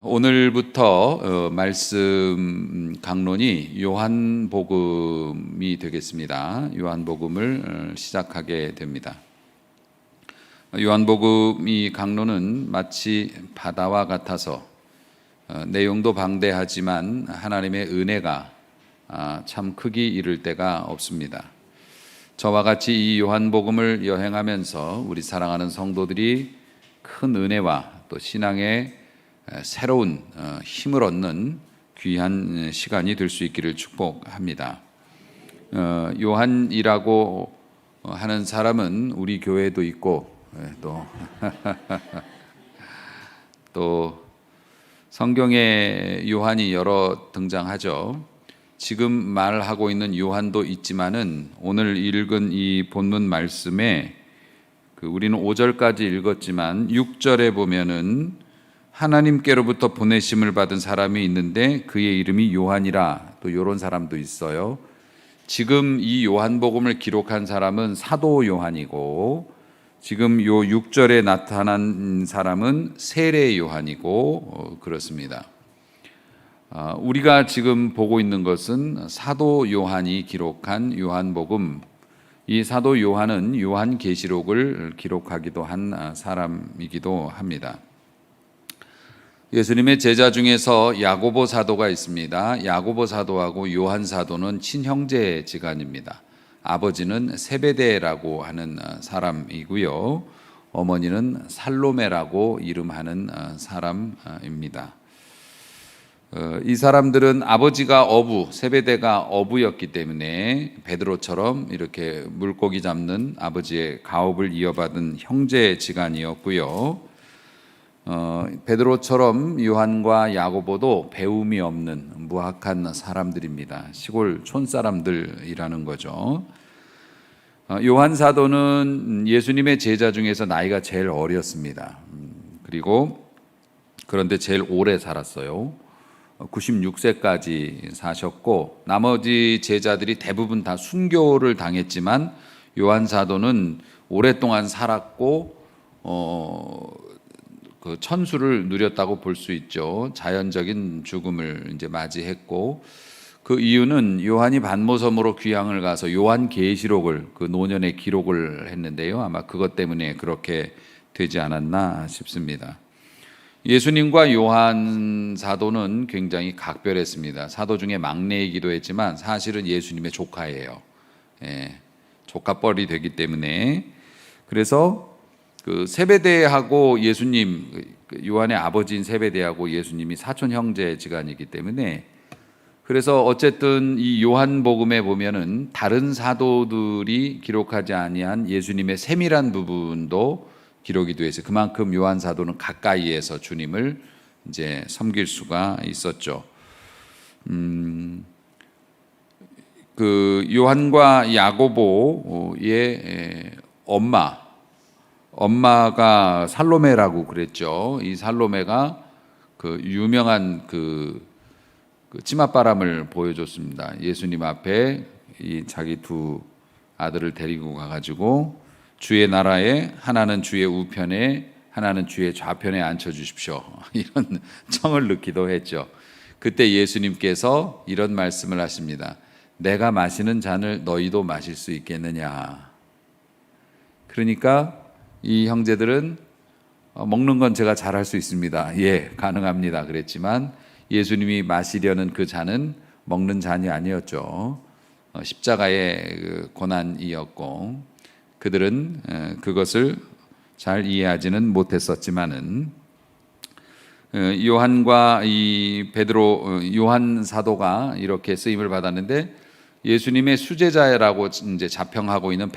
오늘부터 말씀 강론이 요한복음이 되겠습니다. 요한복음을 시작하게 됩니다. 요한복음 강론은 마치 바다와 같아서 내용도 방대하지만 하나님의 은혜가 참 크기 이를 데가 없습니다. 저와 같이 이 요한복음을 여행하면서 우리 사랑하는 성도들이 큰 은혜와 또 신앙의 새로운 힘을 얻는 귀한 시간이 될 수 있기를 축복합니다. 요한이라고 하는 사람은 우리 교회에도 있고 또 성경에 요한이 여러 등장하죠. 지금 말하고 있는 요한도 있지만은 오늘 읽은 이 본문 말씀에 우리는 5절까지 읽었지만 6절에 보면은 하나님께로부터 보내심을 받은 사람이 있는데 그의 이름이 요한이라, 또 이런 사람도 있어요. 지금 이 요한복음을 기록한 사람은 사도 요한이고, 지금 요 6절에 나타난 사람은 세례 요한이고 그렇습니다. 우리가 지금 보고 있는 것은 사도 요한이 기록한 요한복음. 이 사도 요한은 요한계시록을 기록하기도 한 사람이기도 합니다. 예수님의 제자 중에서 야고보 사도가 있습니다. 야고보 사도하고 요한 사도는 친형제지간입니다. 아버지는 세베대라고 하는 사람이고요. 어머니는 살로메라고 이름하는 사람입니다. 이 사람들은 아버지가 어부, 세베대가 어부였기 때문에 베드로처럼 이렇게 물고기 잡는 아버지의 가업을 이어받은 형제지간이었고요. 베드로처럼 요한과 야고보도 배움이 없는 무학한 사람들입니다. 시골 촌사람들이라는 거죠. 요한 사도는 예수님의 제자 중에서 나이가 제일 어렸습니다. 그런데 제일 오래 살았어요. 96세까지 사셨고, 나머지 제자들이 대부분 다 순교를 당했지만 요한 사도는 오랫동안 살았고 천수를 누렸다고 볼 수 있죠. 자연적인 죽음을 이제 맞이했고, 그 이유는 요한이 반모섬으로 귀향을 가서 요한계시록을 노년에 기록을 했는데요. 아마 그것 때문에 그렇게 되지 않았나 싶습니다. 예수님과 요한 사도는 굉장히 각별했습니다. 사도 중에 막내이기도 했지만 사실은 예수님의 조카예요. 조카뻘이 되기 때문에. 그래서 세베대하고 예수님, 요한의 아버지인 세베대하고 예수님이 사촌 형제지간이기 때문에, 그래서 어쨌든 이 요한복음에 보면은 다른 사도들이 기록하지 아니한 예수님의 세밀한 부분도 기록이 되어 있어요. 그만큼 요한 사도는 가까이에서 주님을 이제 섬길 수가 있었죠. 요한과 야고보의 엄마가 살로메라고 그랬죠. 이 살로메가 유명한 치맛바람을 보여줬습니다. 예수님 앞에 이 자기 두 아들을 데리고 가가지고 주의 나라에 하나는 주의 우편에 하나는 주의 좌편에 앉혀주십시오, 이런 청을 넣기도 했죠. 그때 예수님께서 이런 말씀을 하십니다. 내가 마시는 잔을 너희도 마실 수 있겠느냐. 그러니까 이 형제들은 먹는 건 제가 잘할 수 있습니다. 예, 가능합니다. 그랬지만 예수님이 마시려는 그 잔은 먹는 잔이 아니었죠. 십자가의 고난이었고, 그들은 그것을 잘 이해하지는 못했었지만은 요한과 이 요한 사도가 이렇게 쓰임을 받았는데, 예수님의 수제자라고 이제 자평하고 있는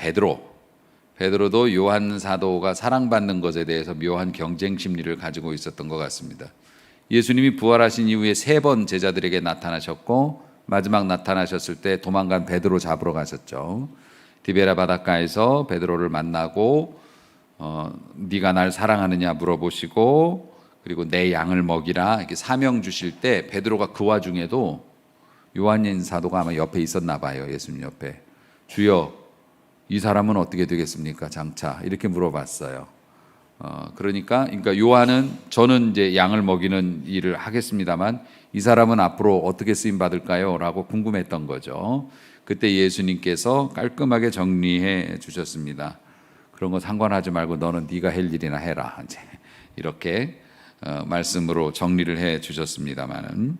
베드로도 요한 사도가 사랑받는 것에 대해서 묘한 경쟁 심리를 가지고 있었던 것 같습니다. 예수님이 부활하신 이후에 3번 제자들에게 나타나셨고, 마지막 나타나셨을 때 도망간 베드로 잡으러 가셨죠. 디베라 바닷가에서 베드로를 만나고 네가 날 사랑하느냐 물어보시고, 그리고 내 양을 먹이라 이렇게 사명 주실 때 베드로가 그 와중에도 요한 사도가 아마 옆에 있었나 봐요. 예수님 옆에. 주여, 이 사람은 어떻게 되겠습니까? 장차 이렇게 물어봤어요. 그러니까 요한은 저는 이제 양을 먹이는 일을 하겠습니다만 이 사람은 앞으로 어떻게 쓰임 받을까요? 라고 궁금했던 거죠. 그때 예수님께서 깔끔하게 정리해 주셨습니다. 그런 거 상관하지 말고 너는 네가 할 일이나 해라. 이제 이렇게 말씀으로 정리를 해 주셨습니다만은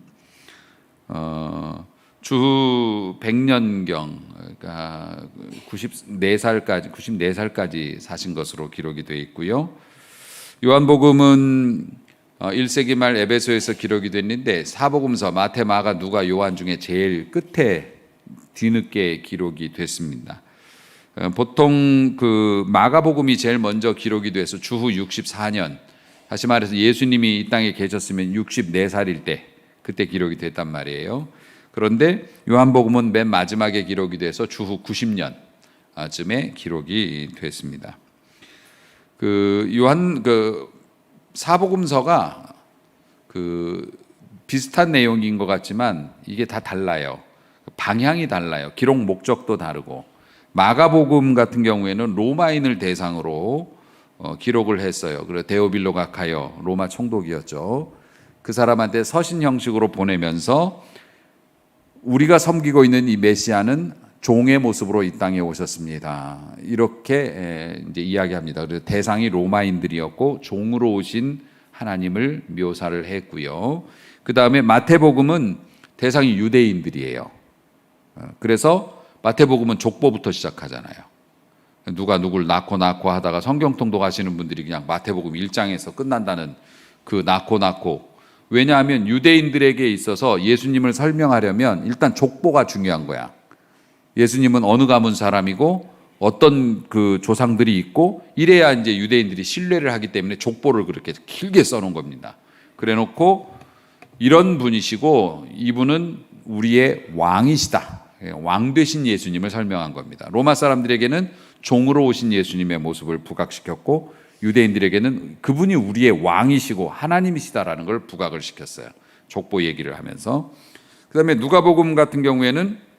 주후 100년경, 그러니까 94살까지 사신 것으로 기록이 되어 있고요. 요한복음은 1세기 말 에베소에서 기록이 됐는데 사복음서 마태, 마가, 누가, 요한 중에 제일 끝에 뒤늦게 기록이 됐습니다. 보통 그 마가복음이 제일 먼저 기록이 돼서 주후 64년, 다시 말해서 예수님이 이 땅에 계셨으면 64살일 때 그때 기록이 됐단 말이에요. 그런데 요한복음은 맨 마지막에 기록이 돼서 주후 90년쯤에 기록이 됐습니다. 사복음서가 비슷한 내용인 것 같지만 이게 다 달라요. 방향이 달라요. 기록 목적도 다르고. 마가복음 같은 경우에는 로마인을 대상으로 기록을 했어요. 그리고 데오빌로 가카요, 로마 총독이었죠. 그 사람한테 서신 형식으로 보내면서 우리가 섬기고 있는 이 메시아는 종의 모습으로 이 땅에 오셨습니다. 이렇게 이제 이야기합니다. 그래서 대상이 로마인들이었고 종으로 오신 하나님을 묘사를 했고요. 그 다음에 마태복음은 대상이 유대인들이에요. 그래서 마태복음은 족보부터 시작하잖아요. 누가 누굴 낳고 하다가 성경 통독하시는 분들이 그냥 마태복음 1장에서 끝난다는 그 낳고. 왜냐하면 유대인들에게 있어서 예수님을 설명하려면 일단 족보가 중요한 거야. 예수님은 어느 가문 사람이고 어떤 그 조상들이 있고 이래야 이제 유대인들이 신뢰를 하기 때문에 족보를 그렇게 길게 써놓은 겁니다. 그래 놓고 이런 분이시고 이분은 우리의 왕이시다. 왕 되신 예수님을 설명한 겁니다. 로마 사람들에게는 종으로 오신 예수님의 모습을 부각시켰고 유대인들에게는 그분이 우리의 왕이시고 하나님이시다라는 걸 부각을 시켰어요. 족보 얘기를 하면서. 그다음에 누가복음 같은 경우에는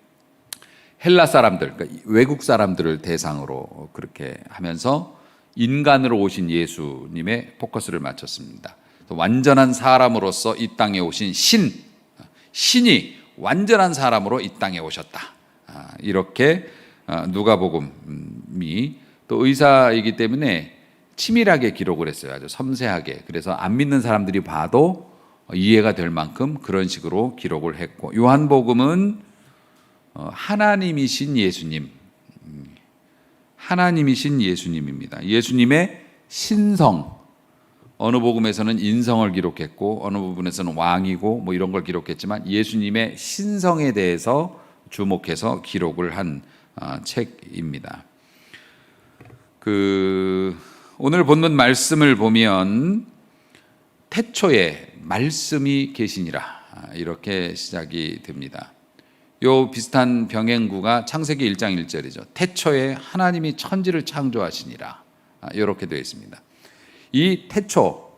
헬라 사람들, 그러니까 외국 사람들을 대상으로 그렇게 하면서 인간으로 오신 예수님의 포커스를 맞췄습니다. 완전한 사람으로서 이 땅에 오신 신이 완전한 사람으로 이 땅에 오셨다. 이렇게 누가복음이 또 의사이기 때문에 치밀하게 기록을 했어요. 아주 섬세하게. 그래서 안 믿는 사람들이 봐도 이해가 될 만큼 그런 식으로 기록을 했고, 요한복음은 하나님이신 예수님입니다. 예수님의 신성, 어느 복음에서는 인성을 기록했고 어느 부분에서는 왕이고 뭐 이런 걸 기록했지만 예수님의 신성에 대해서 주목해서 기록을 한 책입니다. 오늘 본문 말씀을 보면 태초에 말씀이 계시니라 이렇게 시작이 됩니다. 요 비슷한 병행구가 창세기 1장 1절이죠. 태초에 하나님이 천지를 창조하시니라 이렇게 되어 있습니다. 이 태초,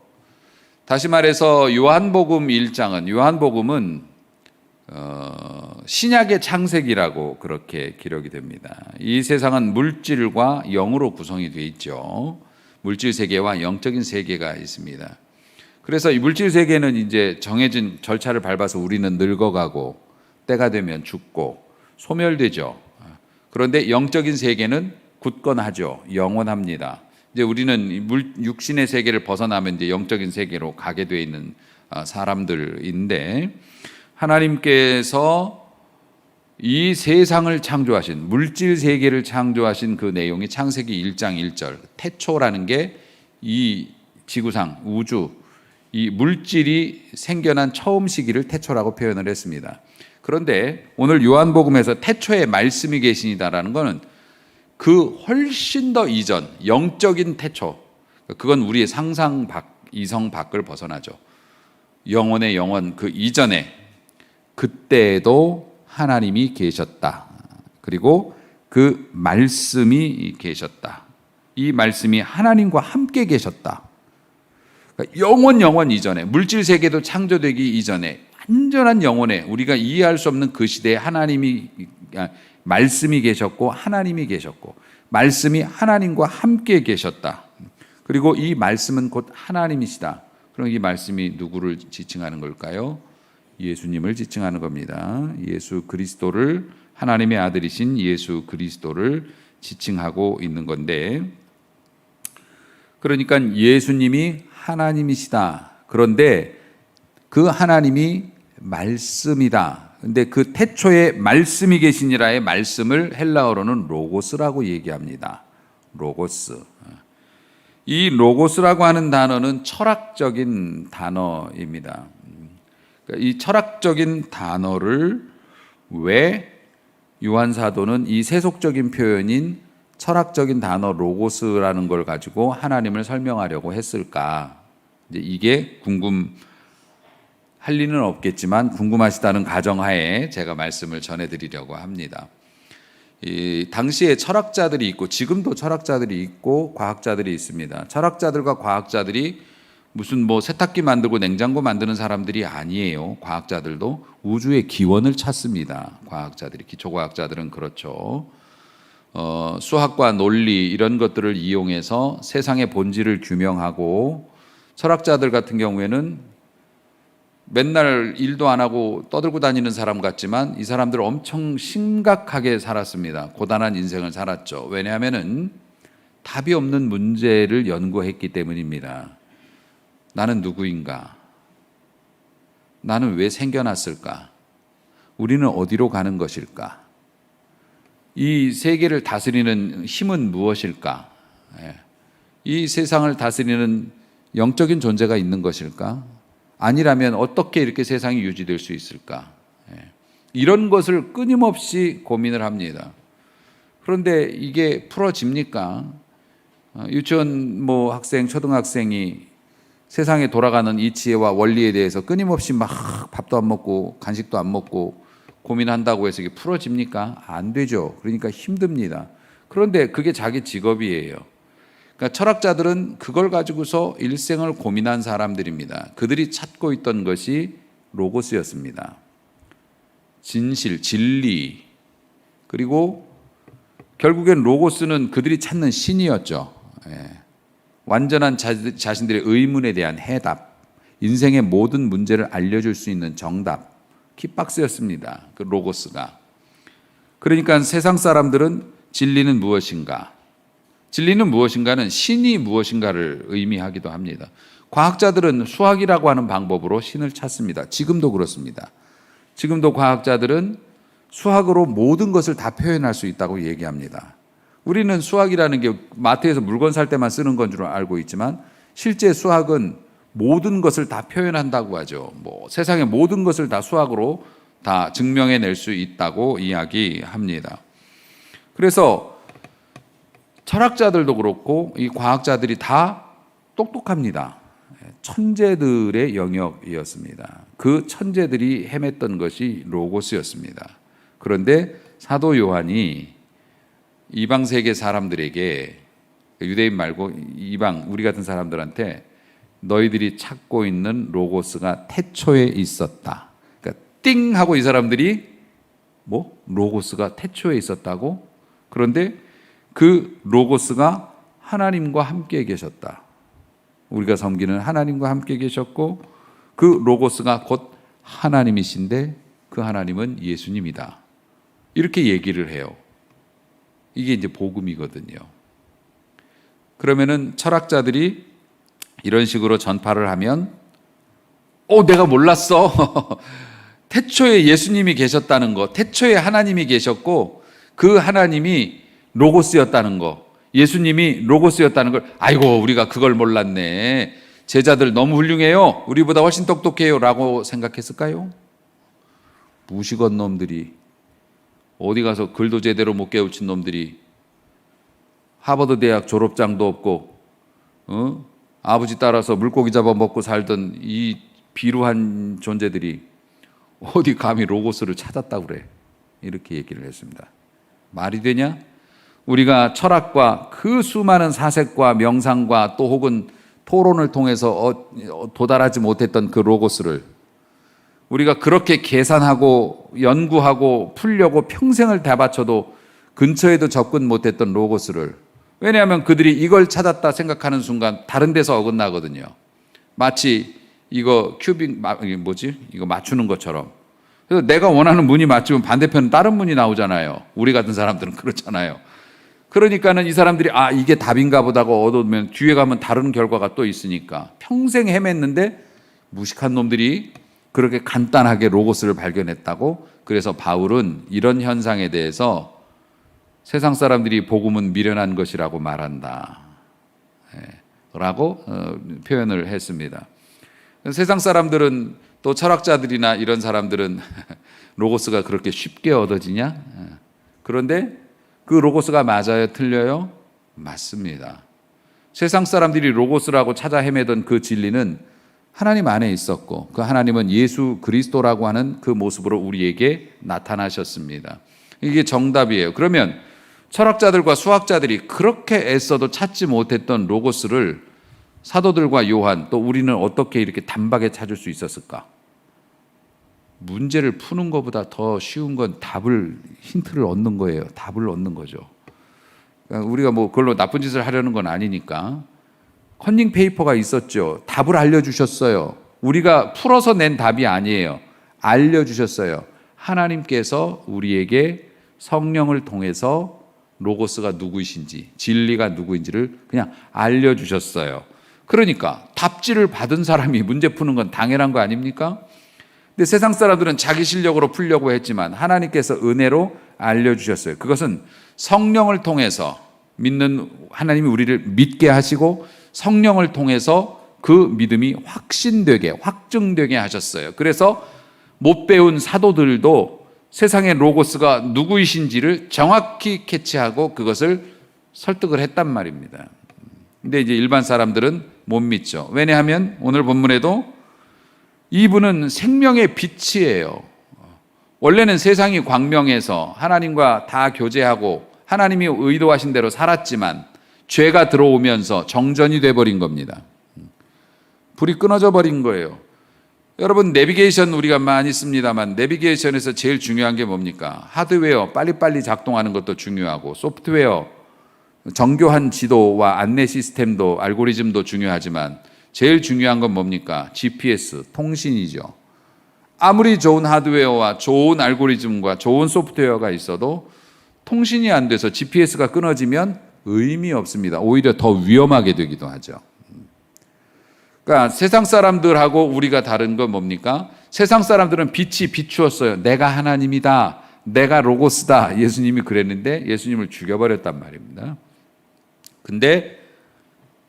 다시 말해서 요한복음 1장은 요한복음은 신약의 창세기라고 그렇게 기록이 됩니다. 이 세상은 물질과 영으로 구성이 되어 있죠. 물질 세계와 영적인 세계가 있습니다. 그래서 이 물질 세계는 이제 정해진 절차를 밟아서 우리는 늙어가고 때가 되면 죽고 소멸되죠. 그런데 영적인 세계는 굳건하죠. 영원합니다. 이제 우리는 육신의 세계를 벗어나면 이제 영적인 세계로 가게 돼 있는 사람들인데, 하나님께서 이 세상을 창조하신, 물질 세계를 창조하신 그 내용이 창세기 1장 1절, 태초라는 게 이 지구상, 우주, 이 물질이 생겨난 처음 시기를 태초라고 표현을 했습니다. 그런데 오늘 요한복음에서 태초에 말씀이 계시니다라는 것은 그 훨씬 더 이전, 영적인 태초, 그건 우리의 상상 밖, 이성 밖을 벗어나죠. 영원의 영원, 그 이전에, 그때에도 하나님이 계셨다. 그리고 그 말씀이 계셨다. 이 말씀이 하나님과 함께 계셨다. 그러니까 영원 이전에, 물질 세계도 창조되기 이전에 완전한 영혼에 우리가 이해할 수 없는 그 시대에 말씀이 계셨고 하나님이 계셨고, 말씀이 하나님과 함께 계셨다. 그리고 이 말씀은 곧 하나님이시다. 그럼 이 말씀이 누구를 지칭하는 걸까요? 예수님을 지칭하는 겁니다. 예수 그리스도를, 하나님의 아들이신 예수 그리스도를 지칭하고 있는 건데, 그러니까 예수님이 하나님이시다. 그런데 그 하나님이 말씀이다. 근데 그 태초에 말씀이 계시니라의 말씀을 헬라어로는 로고스라고 얘기합니다. 로고스. 이 로고스라고 하는 단어는 철학적인 단어입니다. 이 철학적인 단어를 왜 요한 사도는 이 세속적인 표현인 철학적인 단어 로고스라는 걸 가지고 하나님을 설명하려고 했을까? 이제 이게 궁금할 리는 없겠지만 궁금하시다는 가정하에 제가 말씀을 전해드리려고 합니다. 이 당시에 철학자들이 있고 지금도 철학자들이 있고 과학자들이 있습니다. 철학자들과 과학자들이 무슨 뭐 세탁기 만들고 냉장고 만드는 사람들이 아니에요. 과학자들도 우주의 기원을 찾습니다. 과학자들이, 기초과학자들은 그렇죠. 수학과 논리 이런 것들을 이용해서 세상의 본질을 규명하고, 철학자들 같은 경우에는 맨날 일도 안 하고 떠들고 다니는 사람 같지만 이 사람들 엄청 심각하게 살았습니다. 고단한 인생을 살았죠. 왜냐하면은 답이 없는 문제를 연구했기 때문입니다. 나는 누구인가? 나는 왜 생겨났을까? 우리는 어디로 가는 것일까? 이 세계를 다스리는 힘은 무엇일까? 이 세상을 다스리는 영적인 존재가 있는 것일까? 아니라면 어떻게 이렇게 세상이 유지될 수 있을까? 이런 것을 끊임없이 고민을 합니다. 그런데 이게 풀어집니까? 유치원 뭐 학생, 초등학생이 세상에 돌아가는 이치와 원리에 대해서 끊임없이 막 밥도 안 먹고 간식도 안 먹고 고민한다고 해서 이게 풀어집니까? 안 되죠. 그러니까 힘듭니다. 그런데 그게 자기 직업이에요. 그러니까 철학자들은 그걸 가지고서 일생을 고민한 사람들입니다. 그들이 찾고 있던 것이 로고스였습니다. 진실, 진리, 그리고 결국엔 로고스는 그들이 찾는 신이었죠. 완전한 자신들의 의문에 대한 해답, 인생의 모든 문제를 알려줄 수 있는 정답, 키박스였습니다. 그 로고스가. 그러니까 세상 사람들은 진리는 무엇인가? 진리는 무엇인가는 신이 무엇인가를 의미하기도 합니다. 과학자들은 수학이라고 하는 방법으로 신을 찾습니다. 지금도 그렇습니다. 지금도 과학자들은 수학으로 모든 것을 다 표현할 수 있다고 얘기합니다. 우리는 수학이라는 게 마트에서 물건 살 때만 쓰는 건 줄 알고 있지만 실제 수학은 모든 것을 다 표현한다고 하죠. 뭐 세상의 모든 것을 다 수학으로 다 증명해낼 수 있다고 이야기합니다. 그래서 철학자들도 그렇고 이 과학자들이 다 똑똑합니다. 천재들의 영역이었습니다. 그 천재들이 헤맸던 것이 로고스였습니다. 그런데 사도 요한이 이방 세계 사람들에게, 유대인 말고 이방 우리 같은 사람들한테 너희들이 찾고 있는 로고스가 태초에 있었다. 그러니까 띵 하고 이 사람들이 뭐 로고스가 태초에 있었다고? 그런데 그 로고스가 하나님과 함께 계셨다. 우리가 섬기는 하나님과 함께 계셨고 그 로고스가 곧 하나님이신데 그 하나님은 예수님이다. 이렇게 얘기를 해요. 이게 이제 복음이거든요. 그러면은 철학자들이 이런 식으로 전파를 하면 내가 몰랐어. 태초에 예수님이 계셨다는 거, 태초에 하나님이 계셨고 그 하나님이 로고스였다는 거, 예수님이 로고스였다는 걸, 아이고 우리가 그걸 몰랐네. 제자들 너무 훌륭해요. 우리보다 훨씬 똑똑해요. 라고 생각했을까요? 무식한 놈들이, 어디 가서 글도 제대로 못 깨우친 놈들이, 하버드 대학 졸업장도 없고 아버지 따라서 물고기 잡아먹고 살던 이 비루한 존재들이 어디 감히 로고스를 찾았다고 그래. 이렇게 얘기를 했습니다. 말이 되냐? 우리가 철학과 그 수많은 사색과 명상과 또 혹은 토론을 통해서 도달하지 못했던 그 로고스를 우리가 그렇게 계산하고 연구하고 풀려고 평생을 다 바쳐도 근처에도 접근 못했던 로고스를, 왜냐하면 그들이 이걸 찾았다 생각하는 순간 다른 데서 어긋나거든요. 마치 이거 이거 맞추는 것처럼. 그래서 내가 원하는 문이 맞추면 반대편은 다른 문이 나오잖아요. 우리 같은 사람들은 그렇잖아요. 그러니까는 이 사람들이 이게 답인가 보다고 얻으면 뒤에 가면 다른 결과가 또 있으니까 평생 헤맸는데 무식한 놈들이 그렇게 간단하게 로고스를 발견했다고. 그래서 바울은 이런 현상에 대해서 세상 사람들이 복음은 미련한 것이라고 말한다 라고 표현을 했습니다. 세상 사람들은, 또 철학자들이나 이런 사람들은 로고스가 그렇게 쉽게 얻어지냐? 그런데 그 로고스가 맞아요? 틀려요? 맞습니다. 세상 사람들이 로고스라고 찾아 헤매던 그 진리는 하나님 안에 있었고, 그 하나님은 예수 그리스도라고 하는 그 모습으로 우리에게 나타나셨습니다. 이게 정답이에요. 그러면 철학자들과 수학자들이 그렇게 애써도 찾지 못했던 로고스를 사도들과 요한, 또 우리는 어떻게 이렇게 단박에 찾을 수 있었을까? 문제를 푸는 것보다 더 쉬운 건 힌트를 얻는 거예요. 답을 얻는 거죠. 그러니까 우리가 그걸로 나쁜 짓을 하려는 건 아니니까. 컨닝 페이퍼가 있었죠. 답을 알려주셨어요. 우리가 풀어서 낸 답이 아니에요. 알려주셨어요. 하나님께서 우리에게 성령을 통해서 로고스가 누구이신지, 진리가 누구인지를 그냥 알려주셨어요. 그러니까 답지를 받은 사람이 문제 푸는 건 당연한 거 아닙니까? 근데 세상 사람들은 자기 실력으로 풀려고 했지만 하나님께서 은혜로 알려주셨어요. 그것은 성령을 통해서 믿는 하나님이 우리를 믿게 하시고 성령을 통해서 그 믿음이 확신되게, 확증되게 하셨어요. 그래서 못 배운 사도들도 세상의 로고스가 누구이신지를 정확히 캐치하고 그것을 설득을 했단 말입니다. 근데 이제 일반 사람들은 못 믿죠. 왜냐하면 오늘 본문에도 이분은 생명의 빛이에요. 원래는 세상이 광명해서 하나님과 다 교제하고 하나님이 의도하신 대로 살았지만 죄가 들어오면서 정전이 돼버린 겁니다. 불이 끊어져 버린 거예요. 여러분, 내비게이션 우리가 많이 씁니다만 내비게이션에서 제일 중요한 게 뭡니까? 하드웨어 빨리빨리 작동하는 것도 중요하고, 소프트웨어 정교한 지도와 안내 시스템도, 알고리즘도 중요하지만 제일 중요한 건 뭡니까? GPS, 통신이죠. 아무리 좋은 하드웨어와 좋은 알고리즘과 좋은 소프트웨어가 있어도 통신이 안 돼서 GPS가 끊어지면 의미 없습니다. 오히려 더 위험하게 되기도 하죠. 그러니까 세상 사람들하고 우리가 다른 건 뭡니까? 세상 사람들은 빛이 비추었어요. 내가 하나님이다. 내가 로고스다. 예수님이 그랬는데 예수님을 죽여버렸단 말입니다. 근데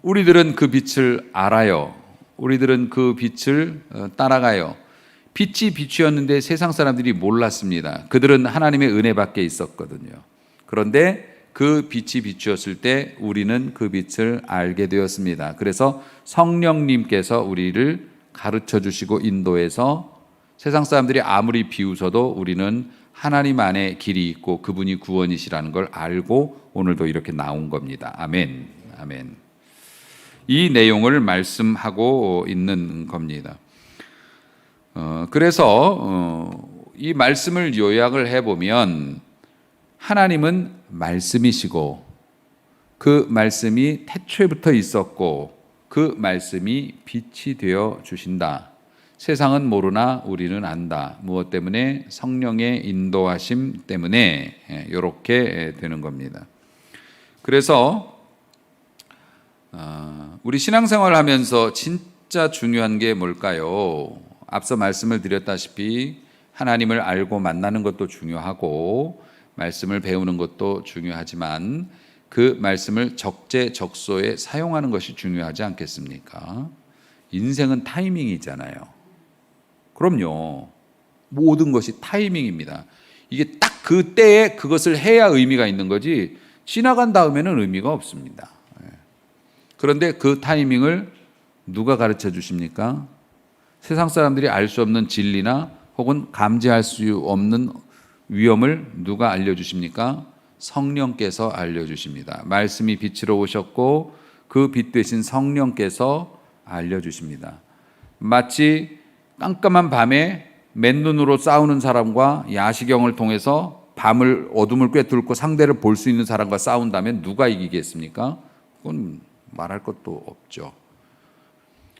우리들은 그 빛을 알아요. 우리들은 그 빛을 따라가요. 빛이 비추었는데 세상 사람들이 몰랐습니다. 그들은 하나님의 은혜 밖에 있었거든요. 그런데 그 빛이 비추었을 때 우리는 그 빛을 알게 되었습니다. 그래서 성령님께서 우리를 가르쳐 주시고 인도해서 세상 사람들이 아무리 비웃어도 우리는 하나님 안에 길이 있고 그분이 구원이시라는 걸 알고 오늘도 이렇게 나온 겁니다. 아멘. 아멘. 이 내용을 말씀하고 있는 겁니다. 그래서 이 말씀을 요약을 해보면 하나님은 말씀이시고 그 말씀이 태초에부터 있었고 그 말씀이 빛이 되어 주신다. 세상은 모르나 우리는 안다. 무엇 때문에? 성령의 인도하심 때문에 이렇게 되는 겁니다. 그래서 우리 신앙생활을 하면서 진짜 중요한 게 뭘까요? 앞서 말씀을 드렸다시피 하나님을 알고 만나는 것도 중요하고 말씀을 배우는 것도 중요하지만 그 말씀을 적재적소에 사용하는 것이 중요하지 않겠습니까? 인생은 타이밍이잖아요. 그럼요. 모든 것이 타이밍입니다. 이게 딱 그 때에 그것을 해야 의미가 있는 거지 지나간 다음에는 의미가 없습니다. 그런데 그 타이밍을 누가 가르쳐 주십니까? 세상 사람들이 알 수 없는 진리나 혹은 감지할 수 없는 위험을 누가 알려주십니까? 성령께서 알려주십니다. 말씀이 빛으로 오셨고 그 빛 되신 성령께서 알려주십니다. 마치 깜깜한 밤에 맨눈으로 싸우는 사람과 야시경을 통해서 밤을 어둠을 꿰뚫고 상대를 볼 수 있는 사람과 싸운다면 누가 이기겠습니까? 그건 말할 것도 없죠.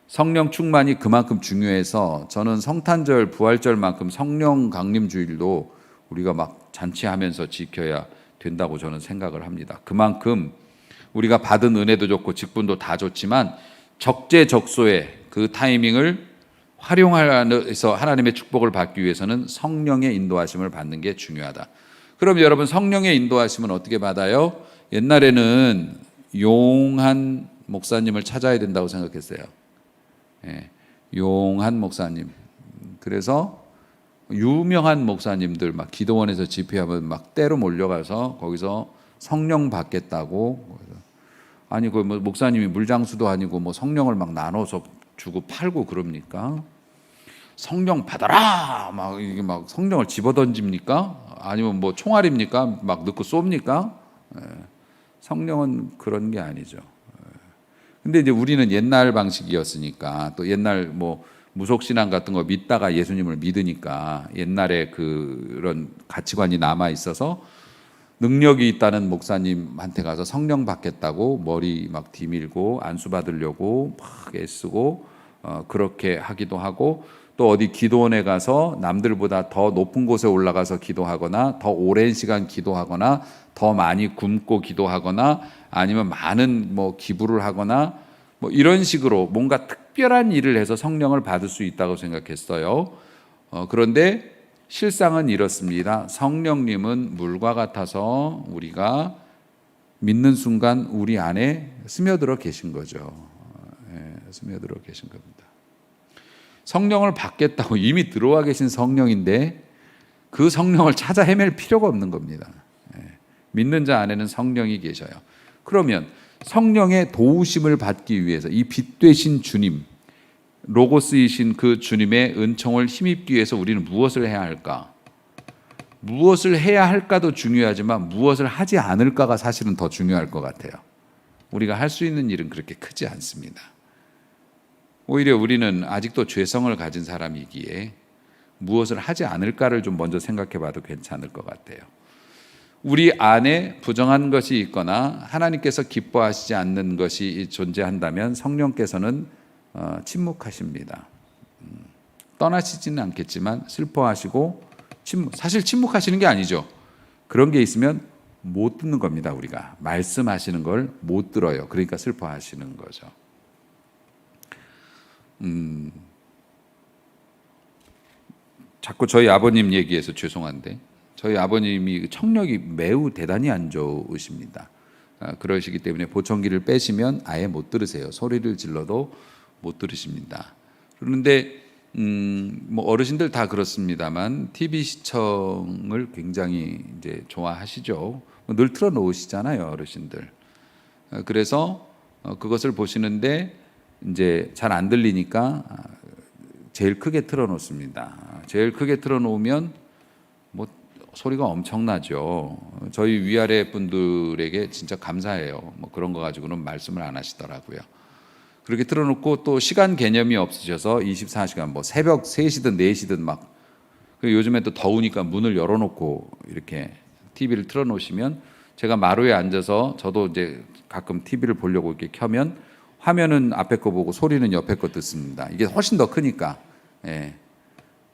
성령 충만이 그만큼 중요해서 저는 성탄절, 부활절만큼 성령 강림 주일도 우리가 막 잔치하면서 지켜야 된다고 저는 생각을 합니다. 그만큼 우리가 받은 은혜도 좋고 직분도 다 좋지만 적재적소에 그 타이밍을 활용해서 하나님의 축복을 받기 위해서는 성령의 인도하심을 받는 게 중요하다. 그럼 여러분, 성령의 인도하심은 어떻게 받아요? 옛날에는 용한 목사님을 찾아야 된다고 생각했어요. 용한 목사님. 그래서 유명한 목사님들 막 기도원에서 집회하면 막 때로 몰려가서 거기서 성령 받겠다고. 아니 그 뭐 목사님이 물장수도 아니고 뭐 성령을 막 나눠서 주고 팔고 그럽니까? 성령 받아라 막 이게 막 성령을 집어던집니까? 아니면 뭐 총알입니까? 막 넣고 쏩니까? 성령은 그런 게 아니죠. 근데 이제 우리는 옛날 방식이었으니까, 또 옛날 뭐 무속신앙 같은 거 믿다가 예수님을 믿으니까 옛날에 그런 가치관이 남아 있어서 능력이 있다는 목사님한테 가서 성령 받겠다고 머리 막 디밀고 안수 받으려고 막 애쓰고 그렇게 하기도 하고, 또 어디 기도원에 가서 남들보다 더 높은 곳에 올라가서 기도하거나 더 오랜 시간 기도하거나 더 많이 굶고 기도하거나 아니면 많은 뭐 기부를 하거나 뭐 이런 식으로 뭔가 특별한 일을 해서 성령을 받을 수 있다고 생각했어요. 그런데 실상은 이렇습니다. 성령님은 물과 같아서 우리가 믿는 순간 우리 안에 스며들어 계신 거죠. 스며들어 계신 겁니다. 성령을 받겠다고 이미 들어와 계신 성령인데 그 성령을 찾아 헤맬 필요가 없는 겁니다. 믿는 자 안에는 성령이 계셔요. 그러면 성령의 도우심을 받기 위해서 이 빛 되신 주님, 로고스이신 그 주님의 은총을 힘입기 위해서 우리는 무엇을 해야 할까? 무엇을 해야 할까도 중요하지만 무엇을 하지 않을까가 사실은 더 중요할 것 같아요. 우리가 할 수 있는 일은 그렇게 크지 않습니다. 오히려 우리는 아직도 죄성을 가진 사람이기에 무엇을 하지 않을까를 좀 먼저 생각해 봐도 괜찮을 것 같아요. 우리 안에 부정한 것이 있거나 하나님께서 기뻐하시지 않는 것이 존재한다면 성령께서는 침묵하십니다. 떠나시지는 않겠지만 슬퍼하시고 사실 침묵하시는 게 아니죠. 그런 게 있으면 못 듣는 겁니다. 우리가 말씀하시는 걸 못 들어요. 그러니까 슬퍼하시는 거죠. 자꾸 저희 아버님 얘기해서 죄송한데 저희 아버님이 청력이 매우 대단히 안 좋으십니다. 그러시기 때문에 보청기를 빼시면 아예 못 들으세요. 소리를 질러도 못 들으십니다. 그런데 뭐 어르신들 다 그렇습니다만 TV 시청을 굉장히 이제 좋아하시죠. 늘 틀어 놓으시잖아요, 어르신들. 그래서 그것을 보시는데 이제 잘 안 들리니까 제일 크게 틀어 놓습니다. 제일 크게 틀어 놓으면 뭐 소리가 엄청나죠. 저희 위아래 분들에게 진짜 감사해요. 뭐 그런 거 가지고는 말씀을 안 하시더라고요. 그렇게 틀어놓고 또 시간 개념이 없으셔서 24시간 뭐 새벽 3시든 4시든 막 요즘에 또 더우니까 문을 열어놓고 이렇게 TV를 틀어놓으시면 제가 마루에 앉아서 저도 이제 가끔 TV를 보려고 이렇게 켜면 화면은 앞에 거 보고 소리는 옆에 거 듣습니다. 이게 훨씬 더 크니까.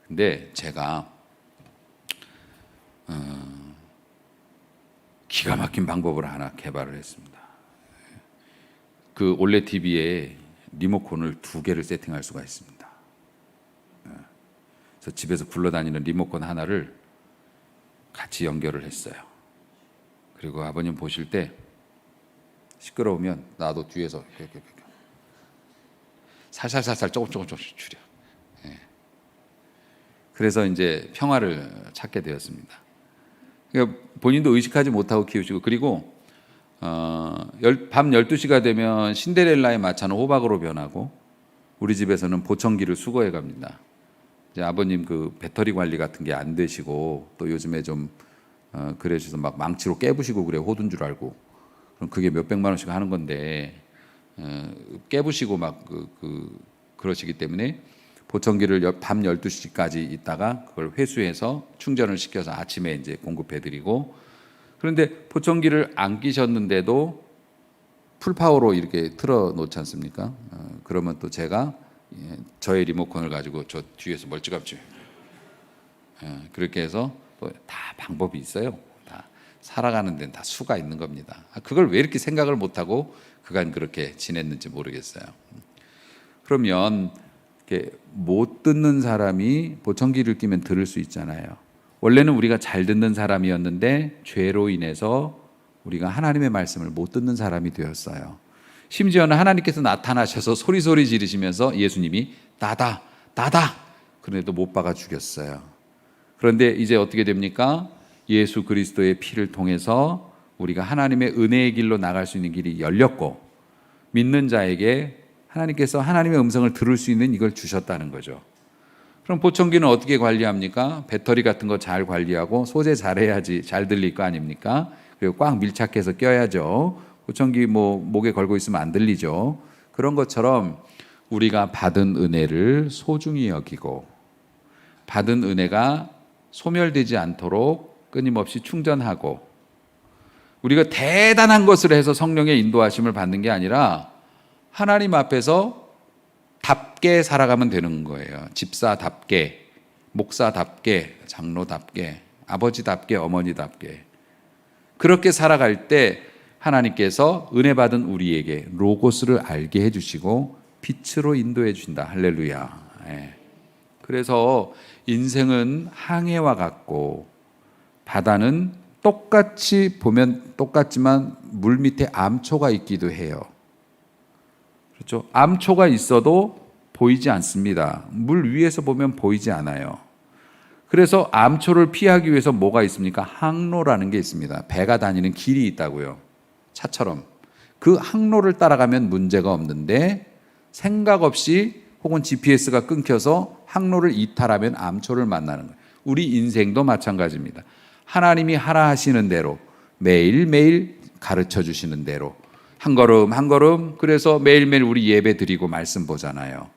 근데 제가 기가 막힌 방법을 하나 개발을 했습니다. 그 올레 TV에 리모컨을 2개를 세팅할 수가 있습니다. 그래서 집에서 굴러다니는 리모컨 하나를 같이 연결을 했어요. 그리고 아버님 보실 때 시끄러우면 나도 뒤에서 살살살살 조금씩 줄여. 그래서 이제 평화를 찾게 되었습니다. 그러니까 본인도 의식하지 못하고 키우시고, 그리고 밤 12시가 되면 신데렐라의 마차는 호박으로 변하고 우리 집에서는 보청기를 수거해 갑니다. 이제 아버님 그 배터리 관리 같은 게 안 되시고 또 요즘에 좀 그래서 막 망치로 깨부시고 그래, 호두인 줄 알고. 그럼 그게 몇백만 원씩 하는 건데 깨부시고 막 그러시기 때문에 보청기를 밤 12시까지 있다가 그걸 회수해서 충전을 시켜서 아침에 이제 공급해 드리고, 그런데 보청기를 안 끼셨는데도 풀파워로 이렇게 틀어 놓지 않습니까? 그러면 또 제가 저의 리모컨을 가지고 저 뒤에서 멀찌감치 그렇게 해서 또 다 방법이 있어요. 다 살아가는 데는 다 수가 있는 겁니다. 그걸 왜 이렇게 생각을 못하고 그간 그렇게 지냈는지 모르겠어요. 그러면 이렇게 못 듣는 사람이 보청기를 끼면 들을 수 있잖아요. 원래는 우리가 잘 듣는 사람이었는데 죄로 인해서 우리가 하나님의 말씀을 못 듣는 사람이 되었어요. 심지어는 하나님께서 나타나셔서 소리소리 지르시면서 예수님이 나다 그런데도 못 박아 죽였어요. 그런데 이제 어떻게 됩니까? 예수 그리스도의 피를 통해서 우리가 하나님의 은혜의 길로 나갈 수 있는 길이 열렸고, 믿는 자에게 하나님께서 하나님의 음성을 들을 수 있는 이걸 주셨다는 거죠. 그럼 보청기는 어떻게 관리합니까? 배터리 같은 거 잘 관리하고 소재 잘해야지 잘 들릴 거 아닙니까? 그리고 꽉 밀착해서 껴야죠. 보청기 목에 걸고 있으면 안 들리죠. 그런 것처럼 우리가 받은 은혜를 소중히 여기고, 받은 은혜가 소멸되지 않도록 끊임없이 충전하고, 우리가 대단한 것을 해서 성령의 인도하심을 받는 게 아니라 하나님 앞에서 답게 살아가면 되는 거예요. 집사답게, 목사답게, 장로답게, 아버지답게, 어머니답게. 그렇게 살아갈 때 하나님께서 은혜 받은 우리에게 로고스를 알게 해주시고 빛으로 인도해 주신다. 할렐루야. 그래서 인생은 항해와 같고, 바다는 똑같이 보면 똑같지만 물 밑에 암초가 있기도 해요. 그렇죠? 암초가 있어도 보이지 않습니다. 물 위에서 보면 보이지 않아요. 그래서 암초를 피하기 위해서 뭐가 있습니까? 항로라는 게 있습니다. 배가 다니는 길이 있다고요. 차처럼. 그 항로를 따라가면 문제가 없는데, 생각 없이 혹은 GPS가 끊겨서 항로를 이탈하면 암초를 만나는 거예요. 우리 인생도 마찬가지입니다. 하나님이 하라 하시는 대로, 매일매일 가르쳐 주시는 대로 한 걸음 한 걸음, 그래서 매일매일 우리 예배 드리고 말씀 보잖아요.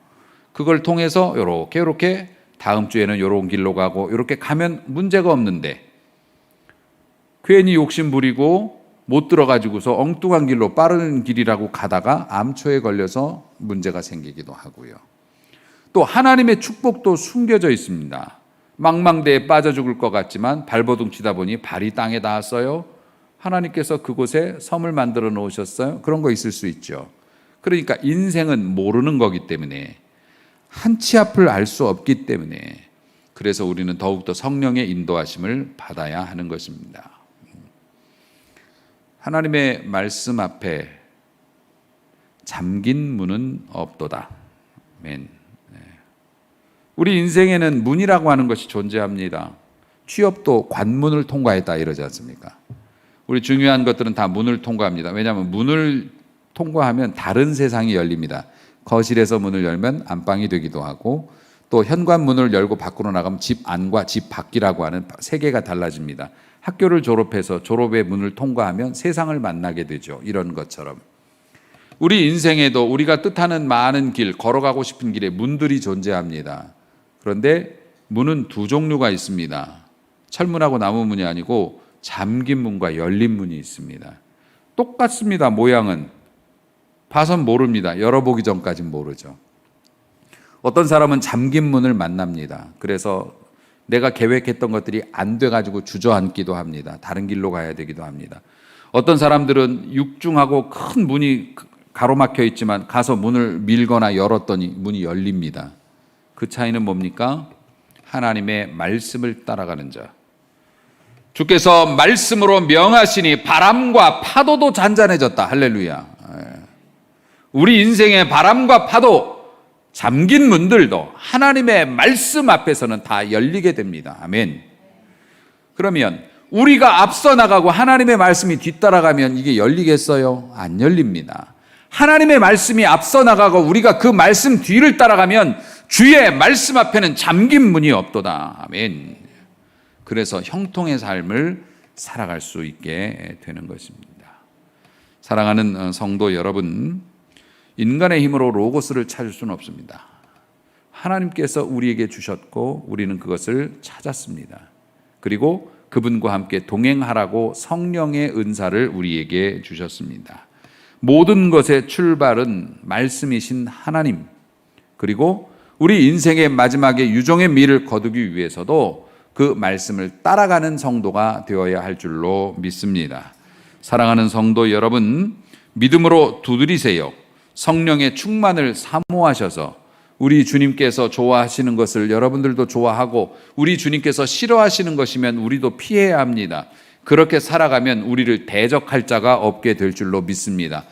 그걸 통해서 요렇게 다음 주에는 요런 길로 가고 이렇게 가면 문제가 없는데, 괜히 욕심 부리고 못 들어가지고서 엉뚱한 길로 빠른 길이라고 가다가 암초에 걸려서 문제가 생기기도 하고요. 또 하나님의 축복도 숨겨져 있습니다. 망망대에 빠져 죽을 것 같지만 발버둥 치다 보니 발이 땅에 닿았어요. 하나님께서 그곳에 섬을 만들어 놓으셨어요. 그런 거 있을 수 있죠. 그러니까 인생은 모르는 거기 때문에, 한치 앞을 알 수 없기 때문에, 그래서 우리는 더욱더 성령의 인도하심을 받아야 하는 것입니다. 하나님의 말씀 앞에 잠긴 문은 없도다. 아멘. 우리 인생에는 문이라고 하는 것이 존재합니다. 취업도 관문을 통과했다 이러지 않습니까? 우리 중요한 것들은 다 문을 통과합니다. 왜냐하면 문을 통과하면 다른 세상이 열립니다. 거실에서 문을 열면 안방이 되기도 하고, 또 현관문을 열고 밖으로 나가면 집 안과 집 밖이라고 하는 세계가 달라집니다. 학교를 졸업해서 졸업의 문을 통과하면 세상을 만나게 되죠. 이런 것처럼 우리 인생에도 우리가 뜻하는 많은 길, 걸어가고 싶은 길에 문들이 존재합니다. 그런데 문은 두 종류가 있습니다. 철문하고 나무문이 아니고 잠긴 문과 열린 문이 있습니다. 똑같습니다. 모양은. 봐선 모릅니다. 열어보기 전까지는 모르죠. 어떤 사람은 잠긴 문을 만납니다. 그래서 내가 계획했던 것들이 안 돼가지고 주저앉기도 합니다. 다른 길로 가야 되기도 합니다. 어떤 사람들은 육중하고 큰 문이 가로막혀 있지만 가서 문을 밀거나 열었더니 문이 열립니다. 그 차이는 뭡니까? 하나님의 말씀을 따라가는 자. 주께서 말씀으로 명하시니 바람과 파도도 잔잔해졌다. 할렐루야. 우리 인생의 바람과 파도, 잠긴 문들도 하나님의 말씀 앞에서는 다 열리게 됩니다. 아멘. 그러면 우리가 앞서 나가고 하나님의 말씀이 뒤따라가면 이게 열리겠어요? 안 열립니다. 하나님의 말씀이 앞서 나가고 우리가 그 말씀 뒤를 따라가면 주의 말씀 앞에는 잠긴 문이 없도다. 아멘. 그래서 형통의 삶을 살아갈 수 있게 되는 것입니다. 사랑하는 성도 여러분, 인간의 힘으로 로고스를 찾을 수는 없습니다. 하나님께서 우리에게 주셨고 우리는 그것을 찾았습니다. 그리고 그분과 함께 동행하라고 성령의 은사를 우리에게 주셨습니다. 모든 것의 출발은 말씀이신 하나님, 그리고 우리 인생의 마지막에 유종의 미를 거두기 위해서도 그 말씀을 따라가는 성도가 되어야 할 줄로 믿습니다. 사랑하는 성도 여러분, 믿음으로 두드리세요. 성령의 충만을 사모하셔서 우리 주님께서 좋아하시는 것을 여러분들도 좋아하고 우리 주님께서 싫어하시는 것이면 우리도 피해야 합니다. 그렇게 살아가면 우리를 대적할 자가 없게 될 줄로 믿습니다.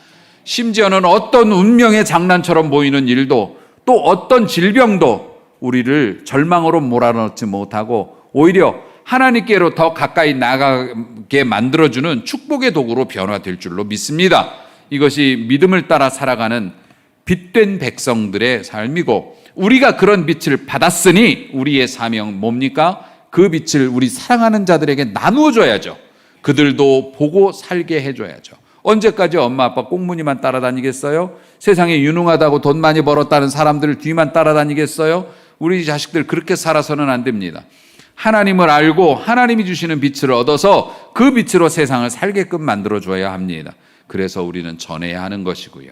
심지어는 어떤 운명의 장난처럼 보이는 일도 또 어떤 질병도 우리를 절망으로 몰아넣지 못하고 오히려 하나님께로 더 가까이 나가게 만들어주는 축복의 도구로 변화될 줄로 믿습니다. 이것이 믿음을 따라 살아가는 빛된 백성들의 삶이고, 우리가 그런 빛을 받았으니 우리의 사명 뭡니까? 그 빛을 우리 사랑하는 자들에게 나누어 줘야죠. 그들도 보고 살게 해줘야죠. 언제까지 엄마 아빠 꽁무니만 따라다니겠어요? 세상에 유능하다고 돈 많이 벌었다는 사람들 뒤만 따라다니겠어요? 우리 자식들 그렇게 살아서는 안 됩니다. 하나님을 알고 하나님이 주시는 빛을 얻어서 그 빛으로 세상을 살게끔 만들어줘야 합니다. 그래서 우리는 전해야 하는 것이고요.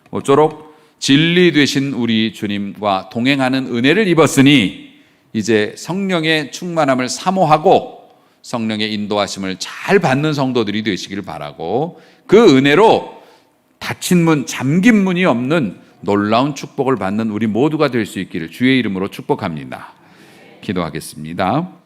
모쪼록 진리 되신 우리 주님과 동행하는 은혜를 입었으니 이제 성령의 충만함을 사모하고 성령의 인도하심을 잘 받는 성도들이 되시길 바라고, 그 은혜로 닫힌 문, 잠긴 문이 없는 놀라운 축복을 받는 우리 모두가 될 수 있기를 주의 이름으로 축복합니다. 기도하겠습니다.